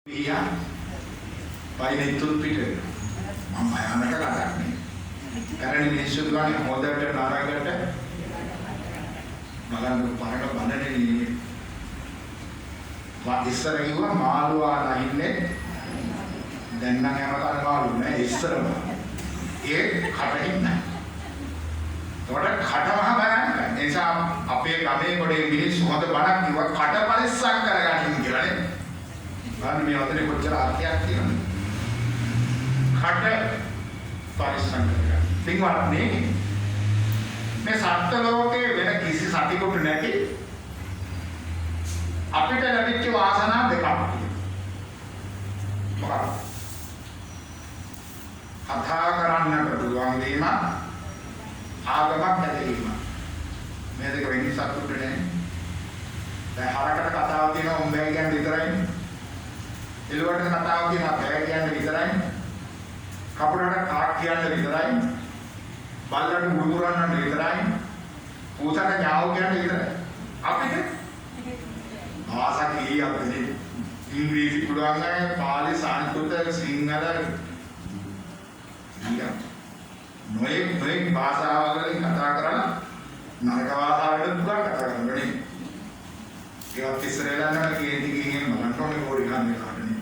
Iya, paling itu Twitter. Mama yang mereka katakan ni. Karena ini sudah ni modal dan nara kata, malah pakai bandar ni. Wah Isra juga malu anak ini, dan nang yang makan malu ni Isra. Ye kata ini. Orang kata mah banyak. Esa apa kami kode ini semua tu banyak. Juga kata paling sang kerana ini kira ni. Kan මේ අතරේ කොච්චර අර්ථයක් තියෙනවද? කට පරිස්සම් කරගන්න. පින්වත්නි මේ සත්ත්ව ලෝකයේ වෙන කිසි සතෙකුට නැති අපිට ලැබිච්ච වාසනා දෙකක් තියෙනවා. කතා කරන්නට පුළුවන් වීම ආගමක් නැතිවීම. මේ දෙක වෙන්නේ සතුටුට නැහැ. දැන් හරකට කතාව තියෙනවා උඹේ කියන්නේ විතරයි. එළුවට කතාව කියනවා බෑ කියන්නේ විතරයි. කපුරට කාක් කියන්නේ විතරයි. බල්ලට මුදුරන්න විතරයි. පූසට ඥාව කියන්නේ විතරයි. අපිට භාෂා කීයක්ද? ඉංග්‍රීසි පුළුවන් නැහැ, පාලි සංස්කෘත සිංහල නොයෙක් භාෂාවලින් කතා කරලා නරක භාෂාවකට පුළුවන් කතා කරන්නේ. ඒවත් ඉස්සරහට යනවා කේන්ති ගිහින් බලන්න ඕනේ පොඩි ගන්න කාටනේ.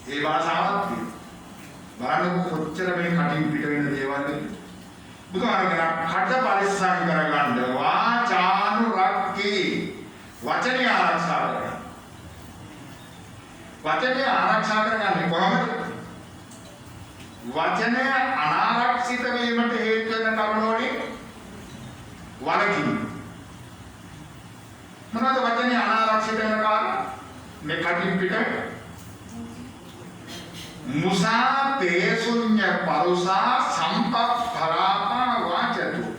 ඒ භාෂාවක් තියෙනවා. බලන්න කොච්චර මේ කටින් පිට වෙන දේවල්ද. බුදුහාමගෙන කට පරිස්සම් කරගන්න වාචානුරක්ඛී වචනේ ආරක්ෂා කරගන්න. වචනේ ආරක්ෂා කරගන්නේ කොහොමද? වචනය අනාරක්ෂිත වීමට හේතු වෙන කරුණු වලින් වළකින්න. මොනවද වචනේ අනාරක්ෂිත වෙන කාරණා? මේ කටින් පිට මුසා තේසුඤ්ඤ පරුසා සම්පප්පරාපා වාචතු.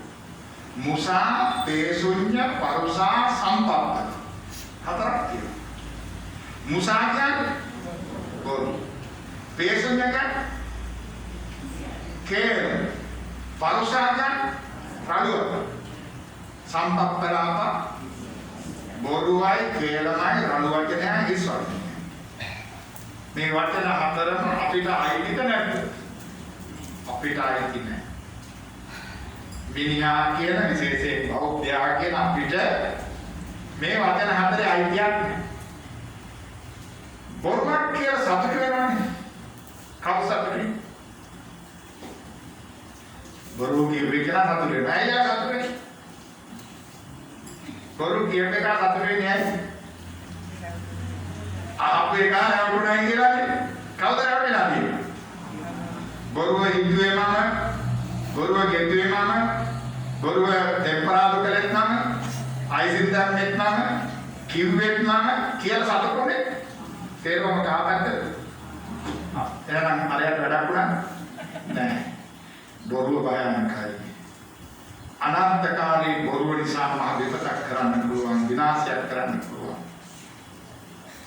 මුසා තේසුඤ්ඤ පරුසා සම්පප්පත. හතරක් තියෙනවා. මුසා කියන්නේ බොරු. තේසුඤ්ඤ කියන්නේ කේල. පරුසා කියන්නේ රළුව. සම්පප්පරාපා බොරුවයි කේලමයි රළු වචනයයි හිස් වචනයයි. මේ වචන හතරම අපිට අයිතිද නැද්ද? අපිට අයිති නැහැ. මිනිහා කියන විශේෂයෙන් බෞද්ධයා කියන අපිට මේ වචන හතරේ අයිතියක් නැහැ. බොරුවක් කියලා සතුට වෙනවනේ. කවුද සතුට වෙන්නේ? බොරු කියුවේ කියලා සතුට වෙනවා. ඇයි යා සතුට වෙන්නේ? බොරු කියුවේ කියලා සතුට වෙන්නේ ඇයි? අපේ ගාන වුණා කියලානේ කවුද රැවටෙලා තියෙන්නේ? බොරුව හිතුවේ මම, බොරුව ගෙතුවේ මම, බොරුව ටෙම්පරාදු කළෙත් මම, අයිසින් දැම්මෙත් මම, කිව්වෙත් මම කියලා සතුටුනේ. තේරුම කාටද? එහෙනම් අරයට වැඩක් වුණා? නැහැ. බොරුව භයානකයි. අනන්තකාරී බොරුව නිසා මහ විපතක් කරන්න පුළුවන්, විනාශයක් කරන්න පුළුවන්.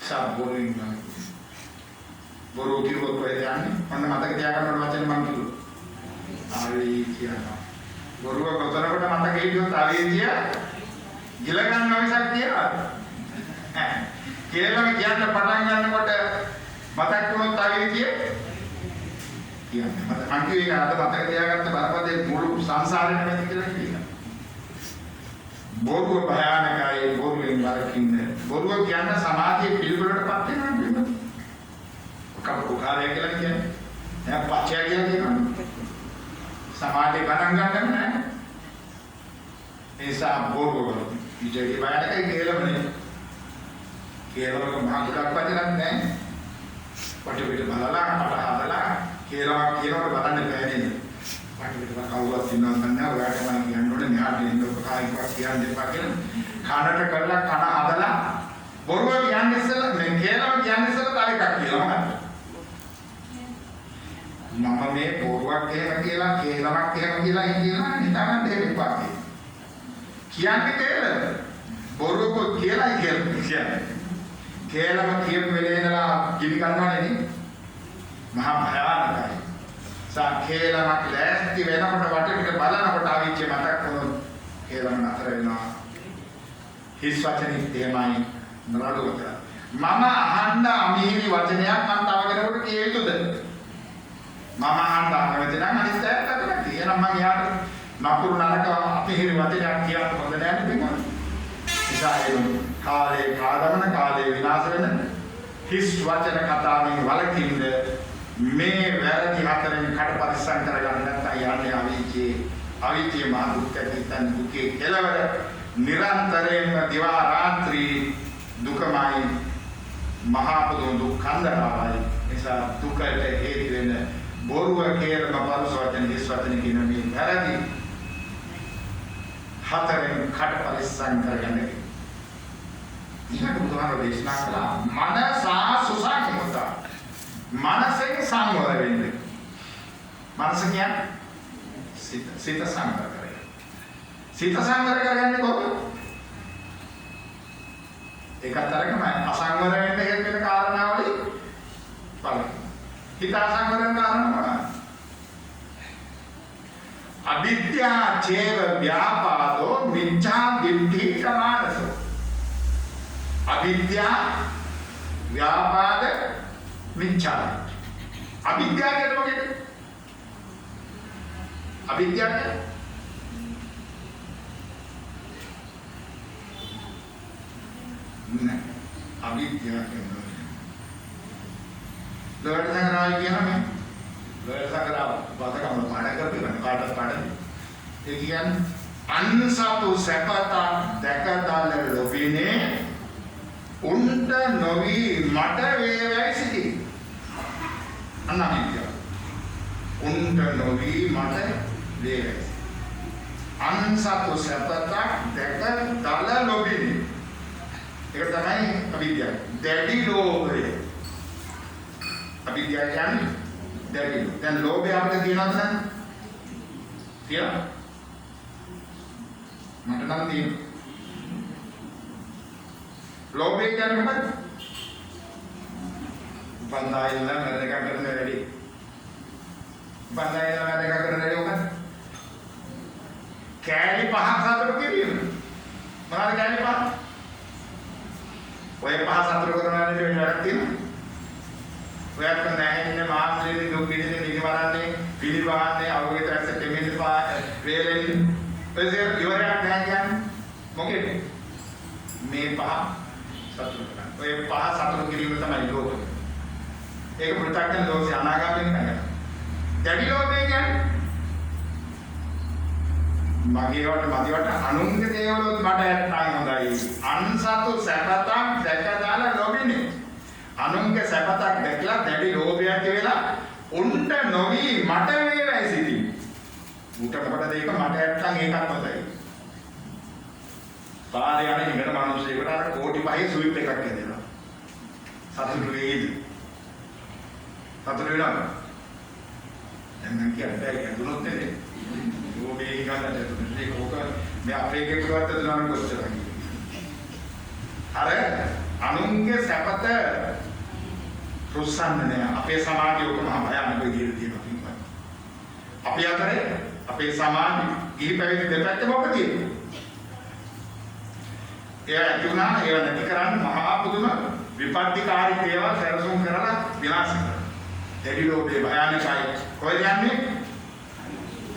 बोरिंग बोरो की बहुत बड़े ध्यान मन माता के क्या करना वचन मन की आवी किया बोरो का कतरा कोटा माता के जो तावी दिया गिलगान नवी सकती है केरला में क्या ना पढ़ाई जाने कोटा माता को तावी दिया किया माता मन की एक आदत माता के क्या करते बराबर एक मूल संसार में निकल गया बोरुव भयानकයි बोरुවෙන් වළකින්න. बोरुව කියන්නේ සමාධියේ පිළිවෙලටපත් වෙනවා කියන්නේ. උකාරය කියලා කියන්නේ. දැන් පච්චය කියලා කියනවා. සමාධිය ගණන් ගන්න නැහැ. ඒ නිසා बोरुව විජේ භයානකයි කියලාමනේ. කියලාම මහා ගොඩක් වචනක් නැහැ. කොට පිට බලලා අපට හදලා කියලා කියනකොට බලන්න බෑ නේද? පාටිවිට කවුරුත් ඉන්නවද නැහැ ඔයාට මම කියන්න ඕනේ මෙහාට එන්න කායිකව කියන්න දෙපා කියලා කනට කරලා කන හදලා බොරුව කියන්නේ ඉස්සෙල්ලා මේ කියලාම කියන්නේ ඉස්සෙල්ලා තව එකක් කියලා මම මේ බොරුවක් එහෙම කියලා කියලාමක් එහෙම කියලා හිතනවා හිතන්න දෙපා කියන්නේ කියලා බොරුවක කියලා කියන්නේ කියලාම කියපු වෙලේ ඉඳලා කිවි ගන්නවනේ නේ මහා භයානකයි සාකේලමක් ලෑස්ති වෙනකොට වටේට බලනකොට ආවිච්ච මතක් වුණොත් කේලම නතර වෙනවා. හිස් වචනේ එහෙමයි නරඩුවක. මම අහන්න අමීරි වචනයක් මම තව කෙනෙකුට කිය යුතුද? මම අහන්න අකමැති නම් අනිත් අයට අකමැති. එහෙනම් මම යාට නපුරු නරක අපිහිරි වචනයක් කියන්න හොඳ නැහැ නේද? ඉතින් කාලේ කාදමන කාලේ විනාශ වෙන හිස් වචන කතාවෙන් වළකින්න මේ වැරදි හතරෙන් කඩ පරිස්සම් කරගන්න නැත්නම් යන්නේ අවීචයේ මහ දුක් ඇතින් දුකේ කෙලවර නිරන්තරයෙන්ම දිවා රාත්‍රී දුකමයි මහා පුදුම දුක් කන්දරාවයි නිසා දුකට හේතු වෙන බොරුව කේරම පරස වචන හිස් වචන කියන මේ වැරදි හතරෙන් කඩ පරිස්සම් කරගන්න ඊළඟ බුදුහාම දේශනා කළා මනසා සුසංගත මනසෙන් සංවර වෙන්න. මනස කියන්නේ සිත සංවර කරගන්න. සිත සංවර කරගන්නේ කොහොමද? ඒකතරකම අසංවර වෙන්න හේතු වෙන කාරණාවලින් බලන්න. හිත අසංවර වෙන කාරණා මොනවාද? අවිද්‍යා චේව ව්‍යාපාදෝ මිච්ඡා දිට්ඨි කමානසෝ. අවිද්‍යා ව්‍යාපාද මිච්ඡා. අවිද්‍යාව කියන්නේ මොකද? අවිද්‍යාව නෑ. අවිද්‍යාව කියන්නේ ලෝඩ සංග්‍රහය කියන්නේ ලෝඩ සංග්‍රහ වතකම පාඩම් කරපින්න කාටද පාඩම්. ඒ කියන්නේ අන්සතු සැපත දැකදාල ලොබිනේ උන්ට නොවි මට වේවැයි සිටි. අනවිද්‍යාව. උන්ට නොවි මට වේවැයි. අන්සතු සැපත දැකදාල ලොබිනේ. ඒක තමයි අවිද්‍යාව. දැඩි ලෝභය. අවිද්‍යාව කියන්නේ දැඩි ලෝභය. දැන් ලෝභය අපිට කියනවද නැද්ද? කියලා. මට නම් තියෙනවා. ලෝභය කියන්නේ මොකක්ද? බන්දායිල වැඩ කරන වැඩි. බන්දායිල වැඩ කරන වැඩි මොකක්ද? කෑලි පහක් සතුට කිරීම. මොනවාද කෑලි පහ? ඔය පහ සතුට කරන වැඩි වැඩක් තියෙනවා. ඔයත් නැහින්නේ මාත්‍රේ දුක් විඳින්නේ නිවරන්නේ පිළිවහන්නේ අවුගේ ඇස්ස දෙමින් වේලෙන් එසේ ඉවරයක් නැහැ කියන්නේ මොකෙද? මේ පහ සතුට කරනවා. ඔය පහ සතුට කිරීම තමයි ලෝභය. ඒක ප්‍රත්‍යක්ෂ ලෝභය අනාගාමී නැහැ. දැඩි ලෝභය කියන්නේ මගේවට මදිවට අනුන්ගේ දේවලුත් මට ඇත්තන් හොඳයි. අන්සතු සැපතක් දැකදාලා ලෝභිනේ. අනුන්ගේ සැපතක් දැකලා දැඩි ලෝභයක් වෙලා උන්ට නොවි මට වේවැයි සිටි. උන්ට මොකටද ඒක මට ඇත්තන් ඒකක් හොඳයි. පාරේ යන ඉගෙන මිනිස්සුන්ට අර කෝටි 5 ස්විප් එකක් දෙනවා. සතුටු වේද? සතුටු වෙනවා. දැන් කියන්නේ දුනොත් නේ. මේ ගන්නට මේක ඕක මේ අපේ කෙරුවත් දනවන කොච්චර අර අනුන්ගේ සැපත ප්‍රසන්නනේ අපේ සමාජය ඔකම භයානක විදිහට තියෙනවා. අපි අතරේ අපේ සමාජය ගිහි පැවිදි දෙපැත්ත මොකද තියෙන්නේ? ඒ ඇතුණා ඒව නැති කරන්න මහා පුදුම විපත්තිකාරී දේවල් සැලසුම් කරලා විනාශ කරනවා. දෙවි ලෝභේ භයානකයි. කොහෙද යන්නේ?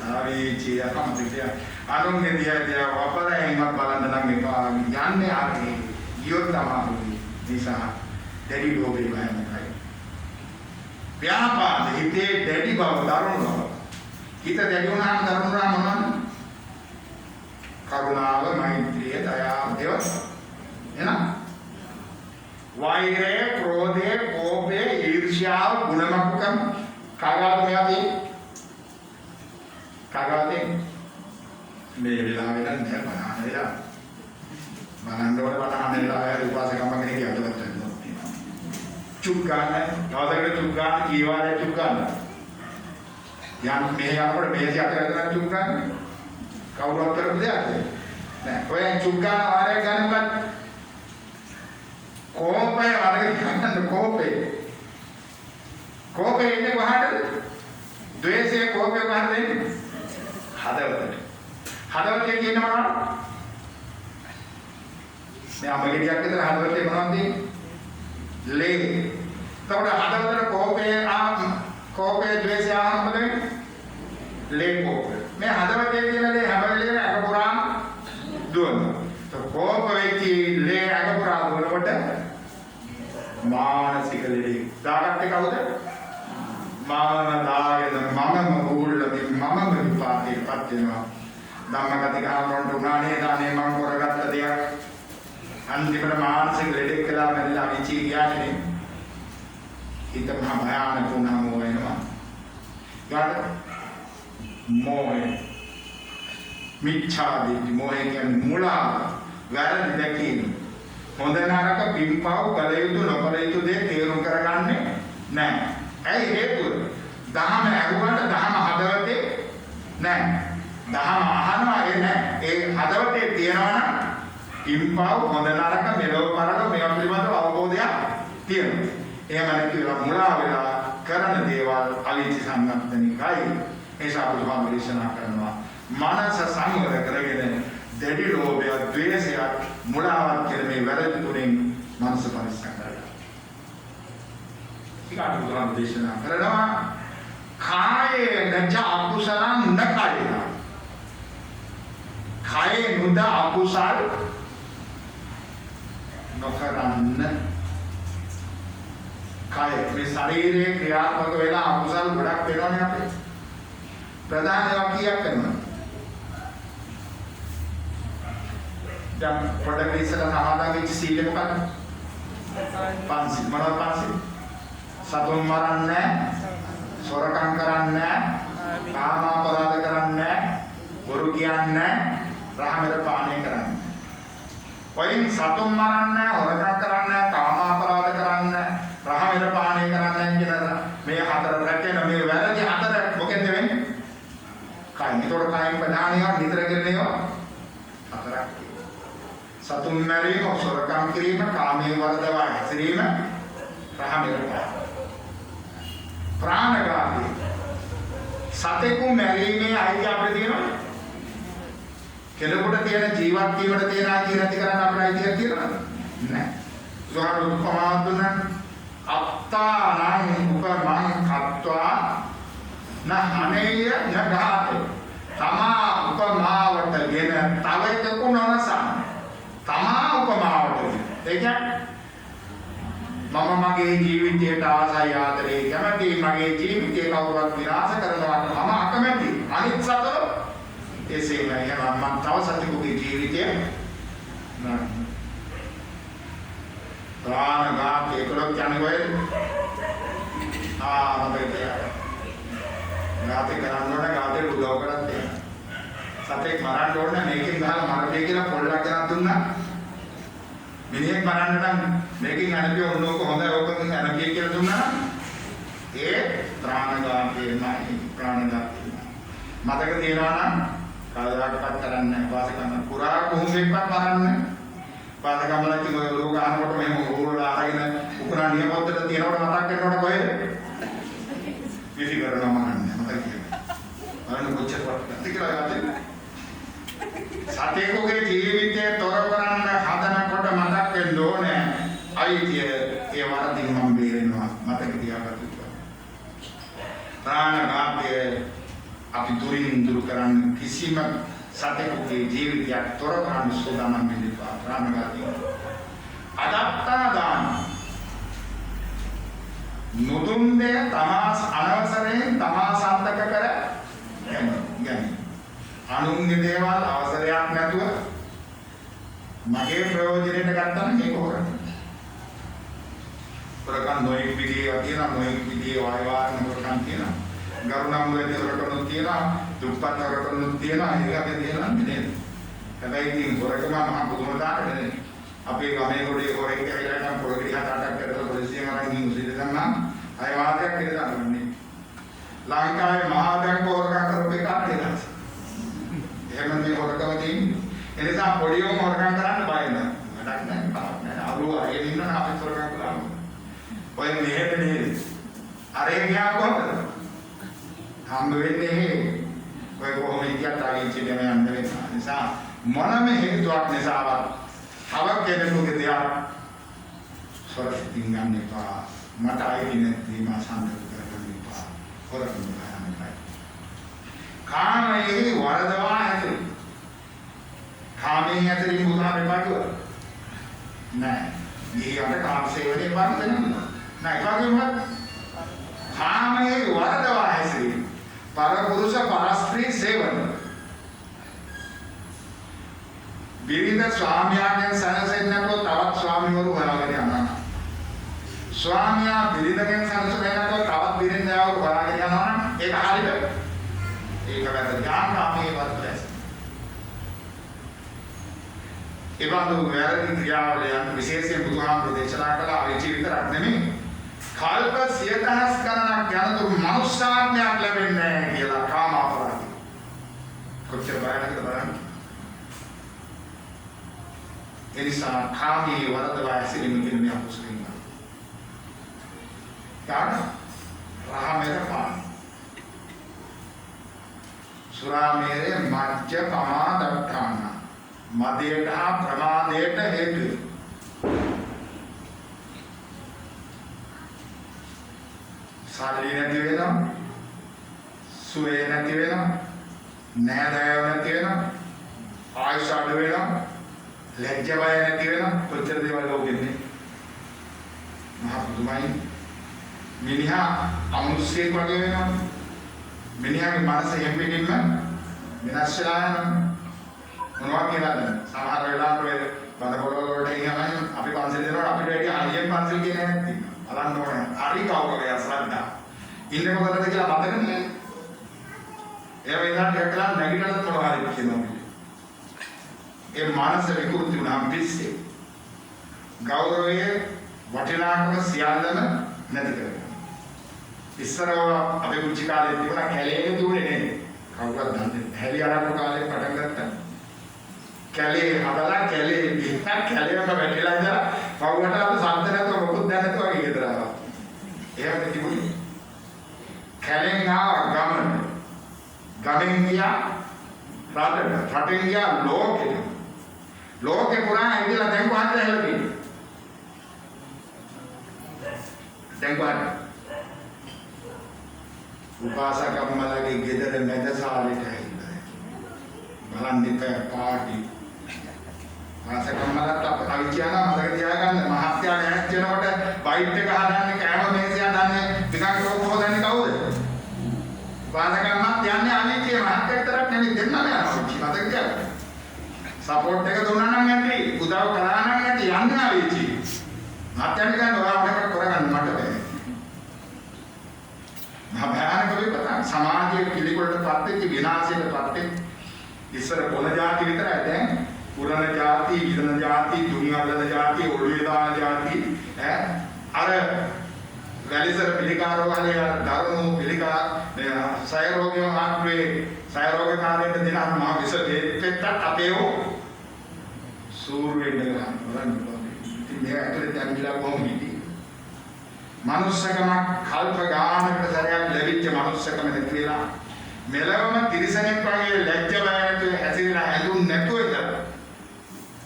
අවීචිය කම්පිටිය අනුන්ගේ දිහා වපරයෙන් බලන්න නම් එපා යන්නේ ආගේ ගියොත් තමයි නිසා දෙවි ලෝභේ භයානකයි. ව්‍යාපාද හිතේ දෙවි බව දරුණු බව. හිත දෙවි වුණාම දරුණුනා මොනවද? කරුණාව, මෛත්‍රිය, දයාව, දේව එනවා. වෛරය, ක්‍රෝධය, කෝපය, ඊර්ෂ්‍යාව, ගුණමකුකම් කාගාද මෙයාදී? කාගාදේ? මේ වෙලාවෙ නම් නෑ බලන්න වෙලා. බලන්න ඕනේ බලන්න වෙලා ආයෙ උපාසකම්ම කෙනෙක් යටවත් වෙනවා. චුක් ගන්න, නවදකට චුක් ගන්න, කීවාරේ චුක් ගන්න. යම් මේ යනකොට මේසි අතරගෙන චුක් ගන්න. කවුරුත් කරපු දෙයක්ද? නෑ. ඔය චුක් ගන්න වාරයක් ගන්න මොකක්ද? කෝපය වරගෙන ගන්න කෝපය. කෝපය ඉන්නේ කොහටද? ද්වේෂය කෝපය කොහටද එන්නේ? හදවතට. හදවතේ කියන්නේ මොනවද? මේ අමගිරියක් විතර හදවතේ මොනවද තියෙන්නේ? ले तब हदवतर कोपे द्वेषය ආවම ले कोप මේ හදවතේ තියෙන දේ හැම වෙලේම අගපුරාම දුවනවා. તો कोप වෙච්චි ले අගපුරා දුවනකොට මානසික ලෙඩේ දාගත්තේ කවුද? මම දාගෙන මමම බුල්ලමින් මමම විපාකේපත් වෙනවා. ධම්මගතිකාරවන්ට උනානේ දානේ මම කරගත්ත දෙයක්. අන්තිමට මානසික ලෙඩෙක් කියලා මැරිලා විචි ගියානේ. හිත මහා භයානක වුණාම වෙනවා. ඊට मोह मिच्छा दिट्ඨි मोह කියන්නේ මුලා වැරදි දැකීම හොඳ නරක පින්පාව කල යුතු නොකල යුතු දේ තේරුම් කරගන්නේ නැහැ. ඇයි හේතුව? දහම ඇහුවට දහම හදවතේ නැහැ. දහම අහනවා ඒ හදවතේ තියනවා නම් පින්පාව හොඳ නරක මෙලොව පරලොව මේවා පිළිබඳව අවබෝධයක් තියෙනවා. එහෙම නැතිව මුලා වෙලා කරන දේවල් අවිචි සංගතනිකයි. ऐसा बुद्धिमान विश्लेषण करना मानस संवर करගෙන දෙඩි ලෝභය ද්වේෂය මුලාවක් කියන මේ වැරදි තුنين මනස පරිස්සම් කරගන්න. ඊට බුදුහාම දේශනා කරනවා කායේ නච අකුසලං නකය. කායේ නුද අකුසල් නොකරන්න. කාය මේ ශරීරයේ ක්‍රියාත්මක වෙලා අකුසල් ගොඩක් වෙනවනේ අපේ. प्रधान वाक्य करना जब प्रोडक्ट इसे नहादा के सीले को कर पांसी मरा पांसी सतुम मरन्ने सोरकं करन्ने कामापराध करन्ने गुरु ज्ञानने रामेर पाने करन्ने वहीं सतुम मरन्ने सोरकं करन्ने कामापराध करन्ने रामेर पाने करन्ने किधर मैं हाथर रखे न मैं वैरागी हाथर बोके देवें कायम तोड़ कायम प्रधान है नितर करने हो अतरा सतुम मरीम और सोरकम क्रीम कामे वर्धवा श्रीम रामेर प्राणघाती सते को मरी में आई क्या प्रतिनो කෙනෙකුට තියෙන ජීවත් වීමට තියෙන ආදී නැති කරන්න අපේ අයිතියක් තියෙනවද? නැහැ. සෝහර උපමාවක් දුන්නා. අත්තානං උපමං කତ୍වා නහනේය නඝාතේ. තමා උපමාවට ගෙන තව එකකු නොනසන. තමා උපමාවට ඒ කියන්නේ මම මගේ ජීවිතයට ආසයි ආදරේ කැමති මගේ ජීවිතේ කවුරුත් විනාශ කරනවා මම අකමැති අනිත් සතර එසේ නෑ මම තව සතෙකුගේ ජීවිතය ප්‍රාණඝාතය කළොත් යන්නේ කොහෙද? අපේ घाते කරන්න ඕන घाते උදව් කරත් එහෙම. සතෙක් මරන්න ඕන මේකෙන් ගහලා මරපේ කියලා පොල්ලක් ගෙනත් දුන්නා. මිනිහෙක් මරන්න නම් මේකෙන් අනපිය ඔන්නෝක හොඳයි ඕකෙන් අනපිය කියලා දුන්නා. ඒ ප්‍රාණඝාතයමයි ප්‍රාණඝාතය. මතක තියනවා නම් කවදාකවත් කරන්නේ නැහැ. වාසකම පුරා කොහොමෙක්වත් මරන්නේ. වාසකමලක් ඔය ලෝක අහනකොට මෙහෙම ඕරලා අරගෙන උකුණා නියපොත්තට තියනකොට මතක් කරනකොට කොහෙද? විසි කරනවා මරන්නේ. මතක තියන්න. අරන කොච්චර වත් කියලා යන්නේ. සතෙකුගේ ජීවිතය තොර කරන්න හදනකොට මතක් වෙන්න ඕනේ. අයිතිය ඒ වරදින් මම බේරෙනවා. මතක තියාගන්න. ප්‍රාණඝාතය අපි දුරින් දුරු කරන්න කිසිම සතෙකුගේ ජීවිතයක් තොර කරන්න සූදානම් වෙන්න එපා. ප්‍රාණඝාතය. අදත්තා දාන. නුදුන්දේ තමා අනවසරයෙන් තමා සාර්ථක කර ගැනීම. අනුන්ගේ දේවල් අවසරයක් නැතුව මගේ ප්‍රයෝජනෙට ගත්තා නම් ඒක හොරන්නේ. ප්‍රකන් නොයෙක් විදියේ වටිනා නොයෙක් විදියේ වායවාරණ ප්‍රකන් තියෙනවා. ගරුණම් වේදී රටනුත් තියෙනවා, දුප්පත් රටනුත් තියෙනවා, ඒකගේ තියෙනවා නේද? හැබැයි ඉතින් හොරකම මහ පුදුමතාවට නෙමෙයි. අපේ ගමේ ගොඩේ හොරෙක් කියලා නම් පොරගිරි 7-8ක් කරලා පොලිසියෙන් අරන් ගිහින් උසිට දැම්මා. අය වාදයක් කියලා දාන්නේ. ලංකාවේ මහා බැංකුව හොරකම් කරපු එකක් නේද? එහෙම මේ හොරකම තියෙන්නේ. ඒ නිසා පොඩියෝම හොරකම් කරන්න බය නැහැ. වැඩක් නැහැ, පාක් නැහැ. අරුව අරගෙන ඉන්න අපි හොරකම් කරනවා. ඔය මෙහෙම නේද? අරේ ගියා කොහොමද? හම්බ වෙන්නේ ඔය කොහොම ඉතිහාස ආවිච්චි දෙම යන්න වෙනවා. නිසා මොනම හේතුවක් නිසාවත් තව කෙනෙකුගේ දෙයක් स्वरस्तिंग निपा मटाई ने धीमा शांत कर निपा और निभाया निभाया काम यही वरदवा है तो कामे है तेरी बुधा निपा क्यों नहीं ये आता काम से वने बात नहीं नहीं क्यों मत काम यही वरदवा है श्री परपुरुष परस्त्री सेवन विविध स्वामियां सनसेनको तवत् स्वामीवरु हराගෙන යනවා ස්වාමියා බිරිඳගෙන් සනසනකොට තවත් බිරිඳයව හොයාගෙන යනවා නම් ඒක හරිද? ඒක වැරදි. ඥානකාමී වර්තනය. ඒ වගේ වැරදි ක්‍රියාවලියන් විශේෂයෙන් බුදුහාමුදුරේ දේශනා කළ ආවිචි විතරක් නෙමෙයි. කල්ප 10000 ගණනක් යනතුරු මනුෂ්‍යාත්මයක් ලැබෙන්නේ නැහැ කියලා කාම අපරාධය. කොච්චර බයනකද බලන්න. එනිසා කාමී වරදවා ඇසිරීම කියන මේ අකුසලින් कारण रहा मेरा पान सुरा मेरे मध्य प्रमादट्ठाना मदेटा प्रमादेट हेतु साली නැති වෙනවා සුවේ නැති වෙනවා නෑදෑයෝ නැති වෙනවා ආයුෂ අඩු වෙනවා ලැජ්ජ බය නැති වෙනවා කොච්චර දේවල් ලෝකෙන්නේ මහා පුදුමයි මිනිහා අමනුෂ්‍යෙක් වගේ වෙනවා මිනිහාගේ මනස හැම්පෙන්නම වෙනස් වෙලා යනවා මොනවා කියලාද සමහර වෙලාවට ඔය බඩකොළ වලට ඉහම අපි පන්සල් දෙනකොට අපිට වැඩි හරියෙන් පන්සල් කියන්නේ නැති බලන්න ඕනේ හරි කවුරුගේ අසරද්දා ඉන්නේ මොකටද කියලා මතක නෑ ඒ වෙලාවට එකලා නැගිටලා මොනවා හරි කියනවා ඒ මනස විකෘති වුණාම පිස්සේ ගෞරවයේ වටිනාකම සියල්ලම නැති කරගන්නවා ඉස්සරව අපේ කුංචි කාලේ තිබුණා කැලේ දුවනේ නේද කවුරුත් දන්නේ හැලි ආරම්භ කාලේ පටන් ගත්තා කැලේ හදලා කැලේ පිට කැලේම වැටිලා ඉඳලා පවුවට අර සද්ද නැතුව මොකුත් දැන නැතුව වගේ ගෙදර ආවා එහෙම තිබුණේ කැලෙන් ආව ගමෙන් ගියා රටෙන් ගියා ලෝකේ පුරා ඉඳලා දැන් කොහොමද හැලලා තියෙන්නේ දැන් කොහොමද උපාසකම්මලගේ ගෙදර මැදසාලෙට ඇවිල්ලා බලන්න ඉතින් පාටි උපාසකම්මලට අපි කියනවා මතක තියාගන්න මහත්යා නැහැත් වෙනකොට බයිට් එක හදන්නේ කෑම මේසයක් දන්නේ ටිකක් කොහොමදන්නේ කවුද උපාසකම්මත් යන්නේ අනිත්‍ය මහත්ය විතරක් නෙවෙයි දෙන්නම යනවා මතක තියාගන්න සපෝට් එක දුන්නා නම් ඇති උදව් කරා නම් ඇති යන්නේ ආවිචි මහත්යන් ගන්න ඔයාලට කරගන්න මට බෑ भयानक भी पता समाज के पिलिकुलට පත් වෙච්ච විනාශයට පත් වෙච්ච ඉස්සර කොන જાති විතර දැන් පුරණ જાති විදන જાති දුනියල්ලන જાති ඔළුවේ දාන જાති ඈ අර වැලිසර පිළිකාරෝහලේ දරුණු පිළිකා සය රෝගිය ආත්මේ සය රෝග කාර්යයට දෙන මහ විස දෙපෙත්තක් අපේ සූර් වෙන්න බලන්න ඉතින් මේ ඇතුලේ දැන්ගිලා කොහොමද මනුස්සකමක් කල්ප ගානකට සැරයක් ලැබිච්ච මනුස්සකම නැති වෙලා මෙලවම තිරිසනෙක් වගේ ලැජ්ජ බය නැතුව හැසිරෙලා හැදුන් නැතුව ඉඳලා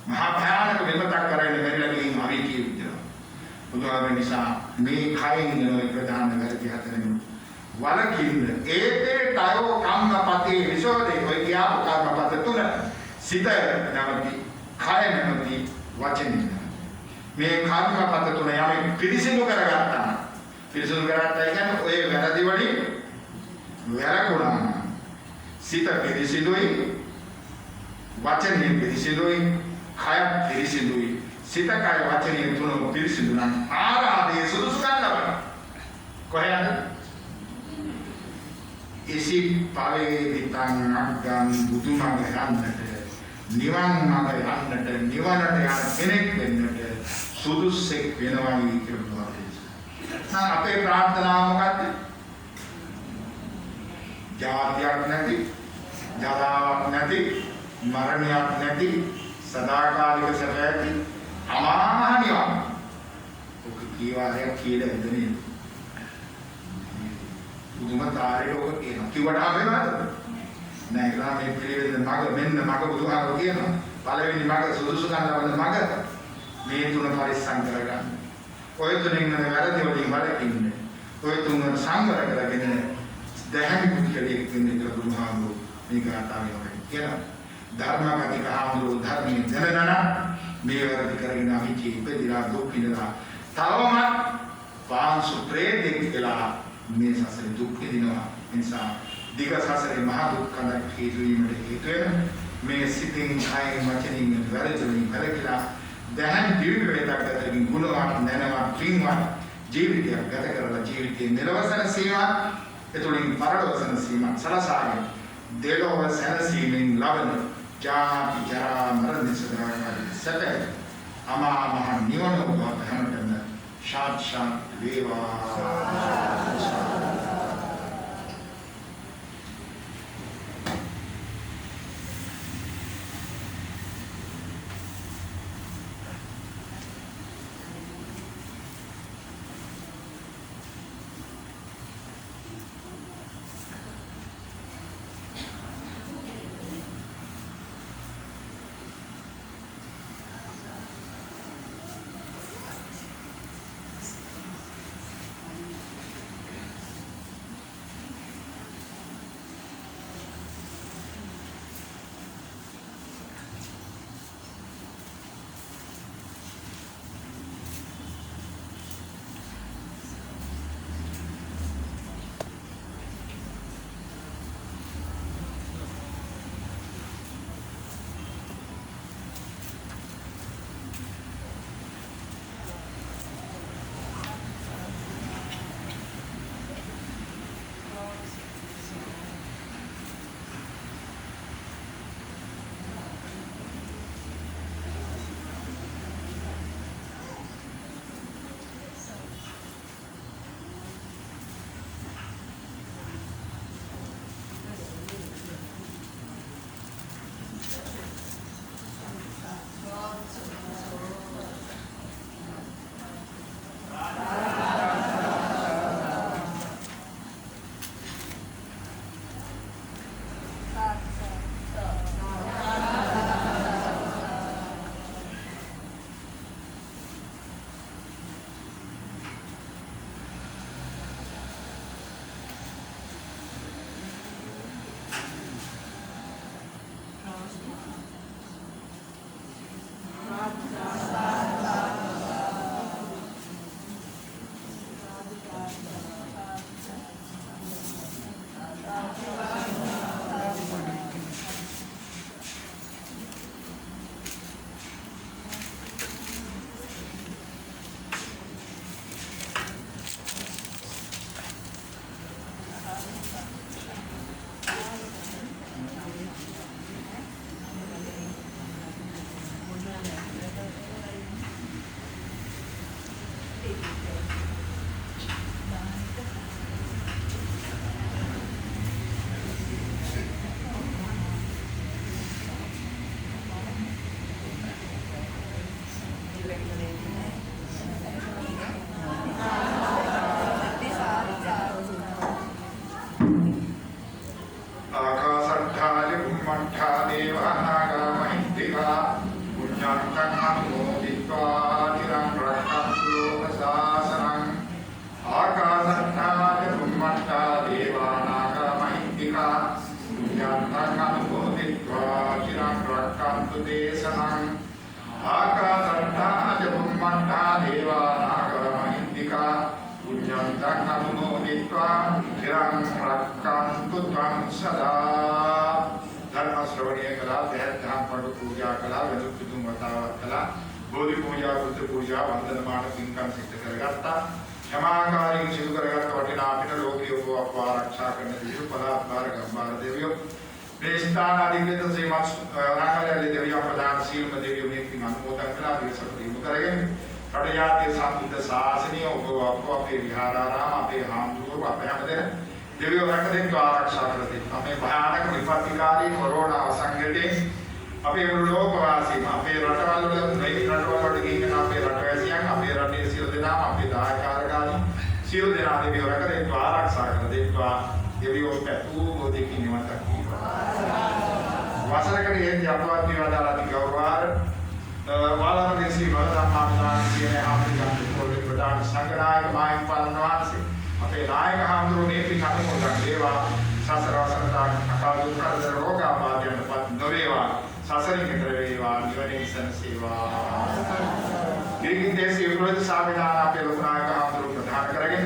මහා භයානක විපතක් කරගෙන මෙරිලා ගිහින් අපි කියනවා බුදුහාම නිසා මේ කයින් යන ප්‍රධාන වැරදි හතරෙන් වලකින්න ඒතේ තයෝ කම්මපතේ විසෝදේ ඔය කියාපු කර්මපත තුන සිත නැවති කය නැවති වචනේ මේ කර්මපත තුන යමෙක් පිරිසිදු කරගත්තා පිරිසිදු කරගත්තා කියන්නේ ඔය වැරදි වලින් වැරකුණා සිත පිරිසිදුයි වචනේ පිරිසිදුයි කය පිරිසිදුයි සිත කය වචනේ තුන පිරිසිදු නම් ආරාධයේ සුදුසුකම් ලබන කොහෙන්ද ඉසි පාවේ විතං අග්ගං බුදුමඟ යන්නට නිවන් මඟ යන්නට නිවනට යන කෙනෙක් වෙන්නට සුදුසෙක් වෙනවායි කියනවා. අපේ ප්‍රාර්ථනාව මොකක්ද? ජාතියක් නැති, ජරාවක් නැති, මරණයක් නැති, සදාකාලික සැප ඇති, අමා නිවන්. ඔක කීවාරයක් කියලා හිතන්නේ. බුදුමතාරේ ඔක කියනවා. කිව්වට හම්බෙන්නවද? නෑ ඒකලා මේ පිළිවෙල මග මෙන්න මග බුදුහාම කියනවා. පළවෙනි මග සුදුසුකම් ලබන මග මේ තුන පරිස්සම් කරගන්න. ඔය තුنين වැරදි වලින් වළකින්න. ඔය තුන සංවර කරගෙන දැහැමි කුටියක් වෙන්න කියලා බුදුහාමුදුරුවෝ මේ ගාථාවෙන් කියනවා. ධර්මගතික හාමුදුරුවෝ ධර්මයේ දැනගෙන මේ වැරදි කරගෙන අපි ඉපදිලා දුක් විඳලා තවමත් පාංශු ප්‍රේතෙක් කියලා මේ සසරේ දුක් විඳිනවා. ඒ නිසා දිග සසරේ මහ දුක් කඳක් හේතු වීමට හේතු වෙන මේ සිතින් කයින් වචනින් වැරදිලින් වැරදිලා දැහන් දිවි වේදක් ගතකින් ගුණවත් නැනවත් පින්වත් ජීවිතයක් ගත කරලා ජීවිතයේ නිර්වසන සීමා එතුලින් පරලෝසන සීමා සලසාගෙන දෙලොව සැනසීමෙන් ලබන ජාති ජරා මරණ සදාකාලික සැප අමා මහ නිවන ඔබ හැමතෙම සාක්ෂාත් වේවා. वाला देसी वाला मामला ये हम को प्रधान संगनायक मायं पालनवासी अपने नायक हम दोनों ने भी खाते को देवा सासरासनता अकाल दुख रोगा बाध्यन पद नवेवा सासरी मित्रवेवा निवने संसेवा गिरिगिन देसी विरोध साविधान आपे लोकनायक हम दोनों प्रधान करेंगे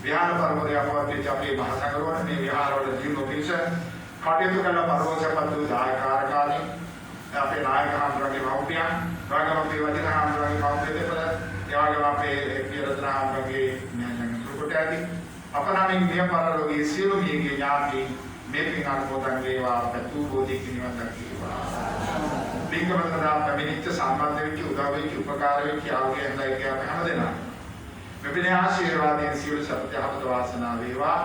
विहार पर्वत अपवर्तित अपने महासंगरों में विहार और जीवन पिंसन खाते तो कल पर्वत से पद दाय कारकाली අපේ නායක හඳුනගේ මව්පියන් රාගමපේ වදින හඳුනගේ මව්පිය දෙපළ ඒ වගේම අපේ පියරතන හඳුනගේ කුකුට ඇති අපනමින් මිය පරලෝකයේ සියලු මියගේ ඥාති මේ පින් අනුමෝදන් වේවා ප්‍රතු බෝධි කිනිවන් දක්වා පින්කමතරා පැමිණිච්ච සම්බන්ධ වෙච්ච උදව් වෙච්ච උපකාර වෙච්ච ආගේ හඳයි කිය අප හැමදෙනා මෙපිනේ ආශිර්වාදයෙන් සියලු සත්‍ය හමුද වාසනාව වේවා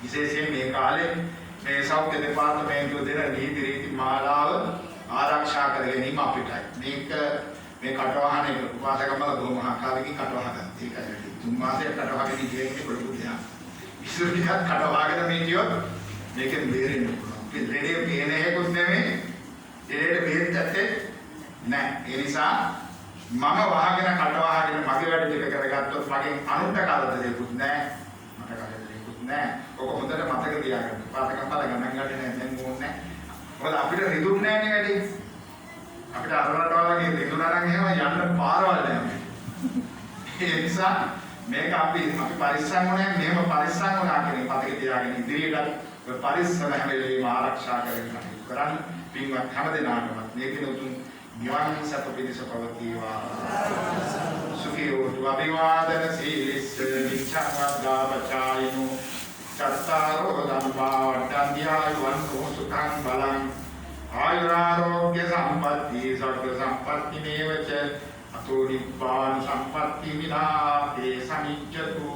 විශේෂයෙන් මේ කාලේ මේ සෞඛ්‍ය දෙපාර්තමේන්තුව දෙන නීති රීති මාලාව ආරක්ෂා කර ගැනීම අපිටයි මේක මේ කටවහන එක උපාසකම්මල බොහොම ආකාරයකින් කටවහන ඒකයි තුන් මාසයක් කටවහගෙන ඉන්නේ පොඩි දෙයක් විශ්වවිද්‍යාලයක් කටවහගෙන මේ කියොත් මේකෙන් බේරෙන්න පුළුවන් රෙඩිය පේන එකකුත් නෙමෙයි ඉරේට බේරෙත් ඇත්තේ නැහැ ඒ නිසා මම වහගෙන කටවහගෙන මගේ වැඩ ටික කරගත්තොත් මගෙන් අනුන්ට කරදරයක්වත් නැහැ මට කරදරයක්වත් නැහැ ඔක හොඳට මතක තියාගන්න උපාසකම්මල ගණන් ගන්න නැත්නම් ඕනේ මොකද අපිට රිදුන්නේ නැහැනේ වැඩි. අපිට අරකට වගේ රිදුනා නම් එහෙම යන්න පාරවල් නැහැ. ඒ නිසා මේක අපි පරිස්සම් වුණේ මෙහෙම පරිස්සම් වුණා කියන පතක තියාගෙන ඉදිරියට ඔය පරිස්සම හැම වෙලේම ආරක්ෂා කරගෙන කරන්න පින්වත් හැමදෙනාටම මේකේ උතුම් නිවන් සප පිණිස පවතිවා. සුඛී වූ අභිවාදන සීලිස්ස නිච්ඡාවද්දා වචායිනෝ චත්තාරෝ ධම්මා වඩ්ඩන්දියායුවන් සුඛං බලං ආයුරාෝග්‍ය සම්පatti සග්ග සම්පatti මේවච අතෝ නිබ්බාන සම්පatti විනාතේ සමිච්ඡතු